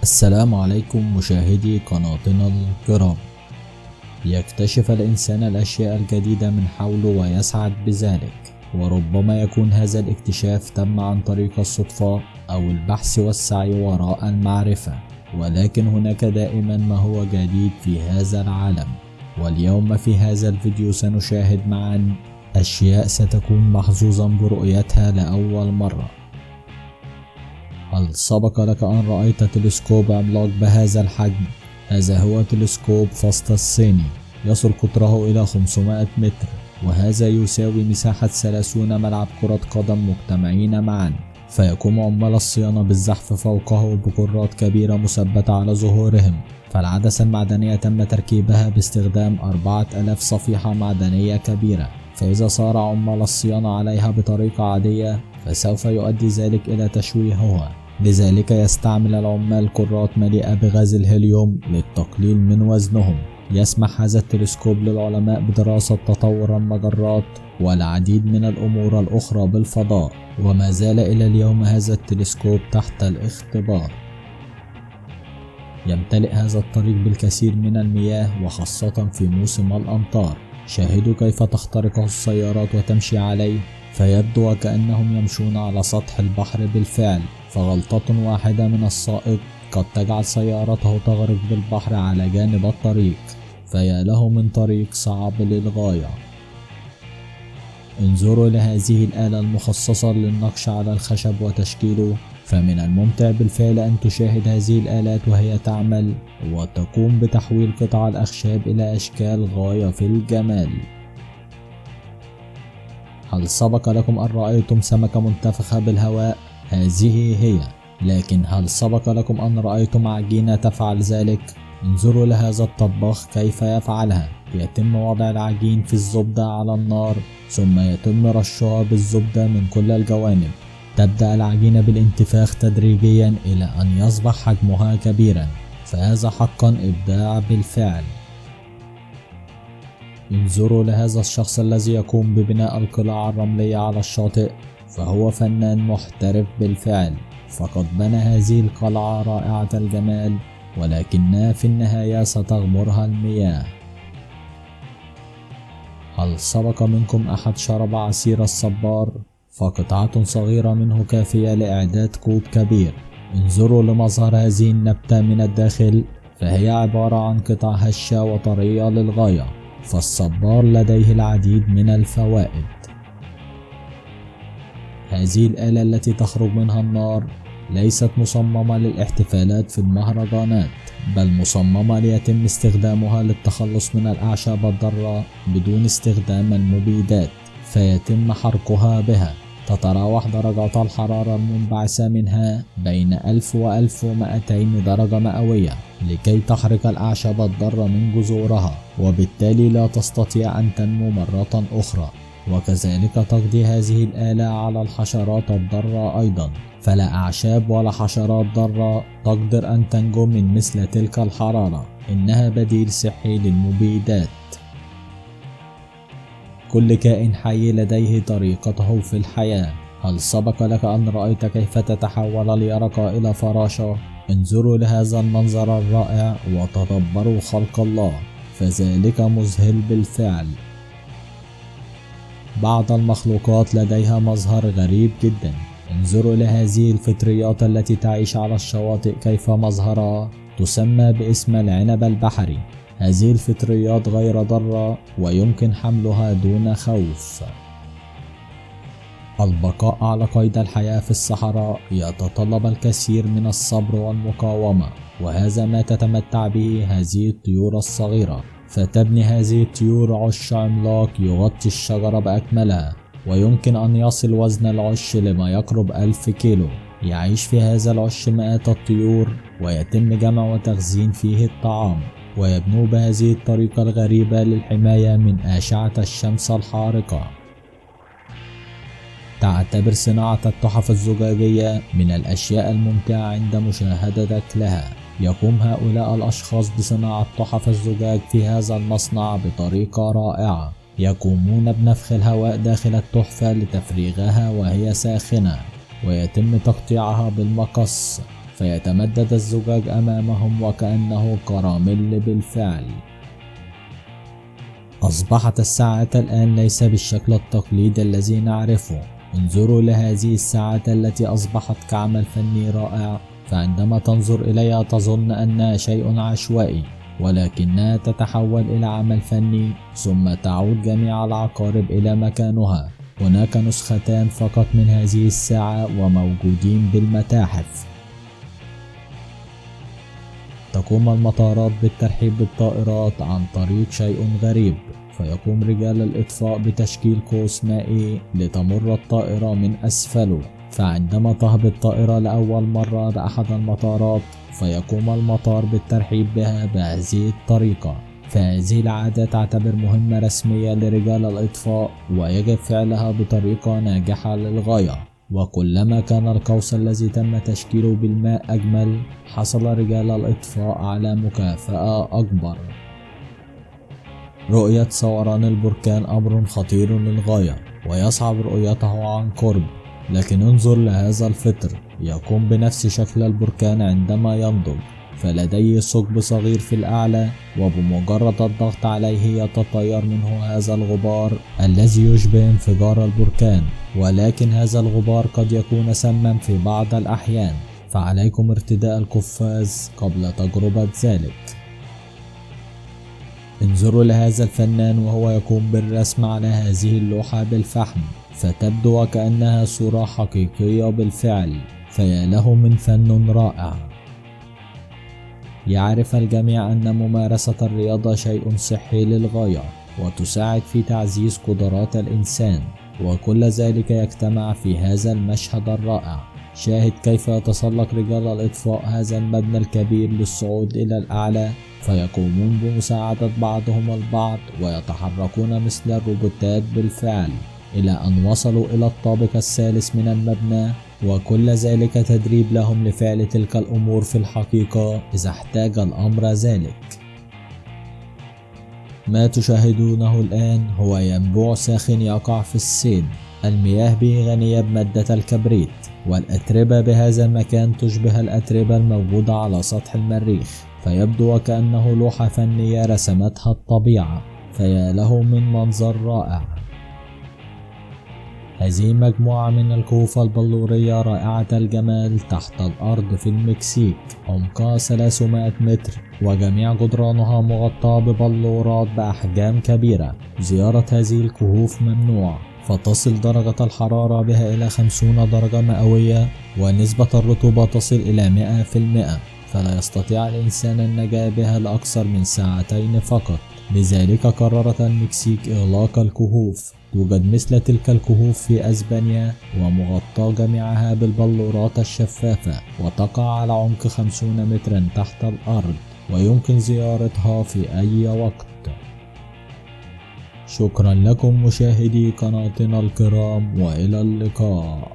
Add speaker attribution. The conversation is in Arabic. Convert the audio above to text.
Speaker 1: السلام عليكم مشاهدي قناتنا الكرام. يكتشف الإنسان الأشياء الجديدة من حوله ويسعد بذلك، وربما يكون هذا الاكتشاف تم عن طريق الصدفة أو البحث والسعي وراء المعرفة، ولكن هناك دائما ما هو جديد في هذا العالم. واليوم في هذا الفيديو سنشاهد معا أشياء ستكون محظوظا برؤيتها لأول مرة. هل سبق لك أن رأيت تلسكوب عملاق بهذا الحجم؟ هذا هو تلسكوب فاست الصيني، يصل قطره إلى 500 متر، وهذا يساوي مساحة 30 ملعب كرة قدم مجتمعين معا. فيقوم عمال الصيانة بالزحف فوقه بكرات كبيرة مثبتة على ظهورهم. فالعدسة المعدنية تم تركيبها باستخدام 4000 صفيحة معدنية كبيرة، فإذا صار عمال الصيانة عليها بطريقة عادية فسوف يؤدي ذلك إلى تشويهها. لذلك يستعمل العمال كرات مليئة بغاز الهيليوم للتقليل من وزنهم. يسمح هذا التلسكوب للعلماء بدراسة تطور المجرات والعديد من الأمور الأخرى بالفضاء، وما زال إلى اليوم هذا التلسكوب تحت الاختبار. يمتلئ هذا الطريق بالكثير من المياه وخاصة في موسم الأمطار. شاهدوا كيف تخترقه السيارات وتمشي عليه، فيبدو وكأنهم يمشون على سطح البحر بالفعل. فغلطة واحدة من السائق قد تجعل سيارته تغرق بالبحر على جانب الطريق، فيا له من طريق صعب للغاية. انظروا لهذه الآلة المخصصة للنقش على الخشب وتشكيله. فمن الممتع بالفعل أن تشاهد هذه الآلات وهي تعمل وتقوم بتحويل قطع الأخشاب إلى أشكال غاية في الجمال. هل سبق لكم أن رأيتم سمكة منتفخة بالهواء؟ هذه هي. لكن هل سبق لكم أن رأيتم عجينة تفعل ذلك؟ انظروا لهذا الطباخ كيف يفعلها. يتم وضع العجين في الزبدة على النار، ثم يتم رشها بالزبدة من كل الجوانب. تبدأ العجينة بالانتفاخ تدريجيا إلى أن يصبح حجمها كبيرا، فهذا حقا إبداع بالفعل. انظروا لهذا الشخص الذي يقوم ببناء القلاع الرملية على الشاطئ، فهو فنان محترف بالفعل. فقد بنى هذه القلعة رائعة الجمال، ولكنها في النهاية ستغمرها المياه. هل سبق منكم أحد شرب عصير الصبار؟ فقطعة صغيرة منه كافية لإعداد كوب كبير. انظروا لمظهر هذه النبتة من الداخل، فهي عبارة عن قطع هشة وطرية للغاية. فالصبار لديه العديد من الفوائد. هذه الآلة التي تخرج منها النار ليست مصممة للاحتفالات في المهرجانات، بل مصممة ليتم استخدامها للتخلص من الأعشاب الضارة بدون استخدام المبيدات، فيتم حرقها بها. تتراوح درجات الحرارة المنبعثة منها بين 1000 و 1200 درجة مئوية لكي تحرق الأعشاب الضارة من جذورها، وبالتالي لا تستطيع أن تنمو مرة أخرى. وكذلك تقضي هذه الآلة على الحشرات الضارة أيضا، فلا أعشاب ولا حشرات ضارة تقدر أن تنجو من مثل تلك الحرارة. إنها بديل صحي للمبيدات. كل كائن حي لديه طريقته في الحياة. هل سبق لك أن رأيت كيف تتحول اليرقة إلى فراشة؟ انظروا لهذا المنظر الرائع وتدبروا خلق الله، فذلك مذهل بالفعل. بعض المخلوقات لديها مظهر غريب جدا. انظروا لهذه الفطريات التي تعيش على الشواطئ كيف مظهرها. تسمى باسم العنب البحري. هذه الفطريات غير ضارة ويمكن حملها دون خوف. البقاء على قيد الحياة في الصحراء يتطلب الكثير من الصبر والمقاومة، وهذا ما تتمتع به هذه الطيور الصغيرة. فتبني هذه الطيور عش عملاق يغطي الشجرة بأكملها، ويمكن أن يصل وزن العش لما يقرب 1000 كيلو. يعيش في هذا العش مئات الطيور، ويتم جمع وتخزين فيه الطعام، ويبنوا بهذه الطريقة الغريبة للحماية من أشعة الشمس الحارقة. تعتبر صناعة التحف الزجاجية من الأشياء الممتعة عند مشاهدتك لها. يقوم هؤلاء الأشخاص بصناعة تحف الزجاج في هذا المصنع بطريقة رائعة. يقومون بنفخ الهواء داخل التحفة لتفريغها وهي ساخنة، ويتم تقطيعها بالمقص. فيتمدد الزجاج أمامهم وكأنه كراميل بالفعل. أصبحت الساعات الآن ليس بالشكل التقليدي الذي نعرفه. انظروا لهذه الساعات التي أصبحت كعمل فني رائع، فعندما تنظر إليها تظن أنها شيء عشوائي، ولكنها تتحول إلى عمل فني ثم تعود جميع العقارب إلى مكانها. هناك نسختان فقط من هذه الساعة وموجودين بالمتاحف. تقوم المطارات بالترحيب بالطائرات عن طريق شيء غريب، فيقوم رجال الإطفاء بتشكيل قوس مائي لتمر الطائرة من أسفله، فعندما تهبط طائرة لأول مرة بأحد المطارات فيقوم المطار بالترحيب بها بهذه الطريقة. فهذه العادة تعتبر مهمة رسمية لرجال الإطفاء، ويجب فعلها بطريقة ناجحة للغاية. وكلما كان القوس الذي تم تشكيله بالماء أجمل، حصل رجال الإطفاء على مكافأة أكبر. رؤية ثوران البركان أمر خطير للغاية، ويصعب رؤيته عن قرب، لكن انظر لهذا الفطر يقوم بنفس شكل البركان عندما ينضج، فلديه ثقب صغير في الأعلى، وبمجرد الضغط عليه يتطير منه هذا الغبار الذي يشبه انفجار البركان. ولكن هذا الغبار قد يكون سما في بعض الأحيان، فعليكم ارتداء القفاز قبل تجربة ذلك. انظروا لهذا الفنان وهو يقوم بالرسم على هذه اللوحة بالفحم، فتبدو وكأنها صورة حقيقية بالفعل. فيا له من فن رائع. يعرف الجميع أن ممارسة الرياضة شيء صحي للغاية، وتساعد في تعزيز قدرات الإنسان، وكل ذلك يجتمع في هذا المشهد الرائع. شاهد كيف يتسلق رجال الإطفاء هذا المبنى الكبير للصعود إلى الأعلى، فيقومون بمساعدة بعضهم البعض ويتحركون مثل الروبوتات بالفعل إلى أن وصلوا إلى الطابق الثالث من المبنى، وكل ذلك تدريب لهم لفعل تلك الأمور في الحقيقة إذا احتاج الأمر ذلك. ما تشاهدونه الآن هو ينبوع ساخن يقع في الصين. المياه به غنية بمادة الكبريت، والأتربة بهذا المكان تشبه الأتربة الموجودة على سطح المريخ، فيبدو وكأنه لوحة فنية رسمتها الطبيعة. فيا له من منظر رائع. هذه مجموعة من الكهوف البلورية رائعة الجمال تحت الأرض في المكسيك، عمقها 300 متر، وجميع جدرانها مغطاة ببلورات بأحجام كبيرة. زيارة هذه الكهوف ممنوع، فتصل درجة الحرارة بها إلى 50 درجة مئوية، ونسبة الرطوبة تصل إلى 100%، فلا يستطيع الإنسان النجاة بها لأكثر من ساعتين فقط. لذلك قررت المكسيك إغلاق الكهوف. توجد مثل تلك الكهوف في أسبانيا، ومغطاة جميعها بالبلورات الشفافة، وتقع على عمق 50 مترا تحت الأرض، ويمكن زيارتها في أي وقت. شكرا لكم مشاهدي قناتنا الكرام، وإلى اللقاء.